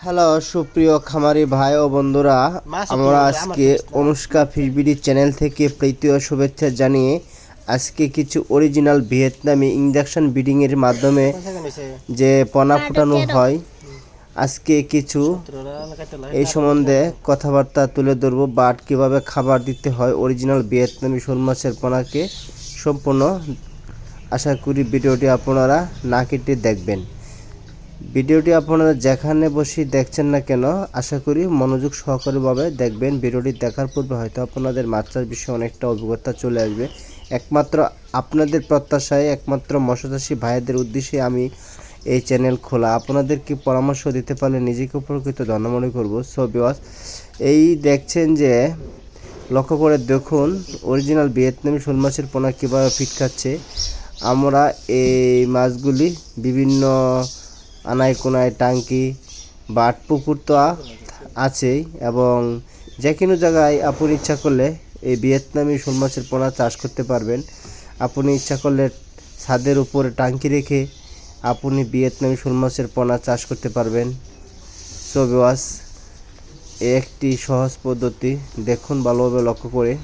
Hello সুপ্রিয় খামারি ভাই ও বন্ধুরা, আমরা আজকে অনুষ্কা ফিশবিডি চ্যানেল থেকে প্রীতি ও শুভেচ্ছা জানিয়ে আজকে কিছু অরিজিনাল ভিয়েতনামি ইঞ্জেকশন ব্রিডিংয়ের মাধ্যমে যে পোনা ফুটানো হয়, আজকে কিছু এই সম্বন্ধে কথাবার্তা তুলে ধরবো। বাট কীভাবে খাবার দিতে হয় অরিজিনাল ভিয়েতনামি শোল মাছের পোনাকে, সম্পূর্ণ আশা করি ভিডিওটি আপনারা না কেটে দেখবেন। ভিডিওটি আপনারা যেখানে বসে দেখছেন না কেন, আশা করি মনোযোগ সহকারীভাবে দেখবেন। ভিডিওটি দেখার পূর্বে হয়তো আপনাদের মাছ চাষ বিষয়ে অনেকটা অভিজ্ঞতা চলে আসবে। একমাত্র আপনাদের প্রত্যাশায়, একমাত্র মৎস্যচাষী ভাইদের উদ্দেশ্যে আমি এই চ্যানেল খোলা। আপনাদেরকে পরামর্শ দিতে পারলে নিজেকে উপকৃত ধন্য মনে করবো। সো ভিউয়ার্স, এই দেখছেন যে লক্ষ্য করে দেখুন অরিজিনাল ভিয়েতনামি শোল মাছের পোনা কীভাবে ফিট খাচ্ছে। আমরা এই মাছগুলি বিভিন্ন আনায় কোনায় টাঙ্কি বাট পুকুর তো আছেই, এবং যে কোনো জায়গায় আপনি ইচ্ছা করলে এই ভিয়েতনামি শোল মাছের পোনা চাষ করতে পারবেন। আপনি ইচ্ছা করলে ছাদের উপরে টাঙ্কি রেখে আপনি ভিয়েতনামি শোল মাছের পোনা চাষ করতে পারবেন। সো ভিউয়ার্স, একটি সহজ পদ্ধতি, দেখুন ভালোভাবে লক্ষ্য করে।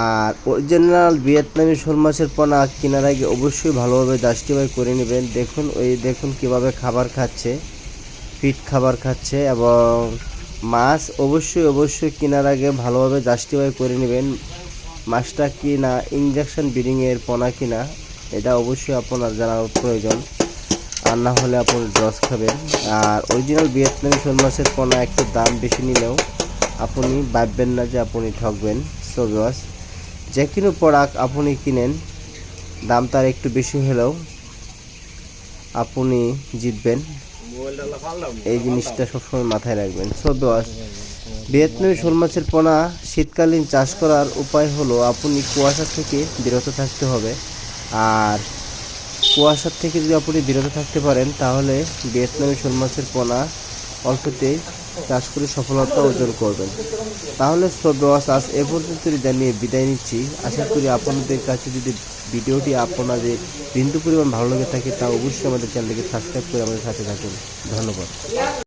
আর অরিজিনাল ভিয়েতনামি শোল মাছের পোনা কেনার আগে অবশ্যই ভালোভাবে জাস্টিফাই করে নেবেন। দেখুন কীভাবে খাবার খাচ্ছে, ফিট খাবার খাচ্ছে, এবং মাছ অবশ্যই কেনার আগে ভালোভাবে জাস্টিফাই করে নেবেন মাছটা কি না ইঞ্জেকশন ব্রিডিংয়ের পোনা কিনা, এটা অবশ্যই আপনার জানার প্রয়োজন। আর না হলে আপনি লস খাবেন। আর অরিজিনাল ভিয়েতনামি শোল মাছের পোনা একটু দাম বেশি নিলেও আপনি ভাববেন না যে আপনি ঠকবেন। সো ভিউয়ার্স, যে কোনো প্রোডাক্ট আপনি কিনেন দাম তার একটু বেশি হলেও আপনি জিতবেন, এই জিনিসটা সবসময় মাথায় রাখবেন। সো ভিউয়ার্স, ভিয়েতনামি শোল মাছের পোনা শীতকালীন চাষ করার উপায় হলো আপনি কুয়াশা থেকে বিরত থাকতে হবে। আর কুয়াশার থেকে যদি আপনি বিরত থাকতে পারেন তাহলে ভিয়েতনামি শোল মাছের পোনা অল্পতেই চাষ করে সফলতা অর্জন করবেন। তাহলে সব ব্যবস্থা আজ এ পর্যন্ত জানিয়ে বিদায় নিচ্ছি। আশা করি আপনাদের কাছে যদি ভিডিওটি আপনাদের বিন্দু পরিমাণ ভালো লেগে থাকে তা অবশ্যই আমাদের চ্যানেলটিকে সাবস্ক্রাইব করে আমাদের সাথে থাকুন। ধন্যবাদ।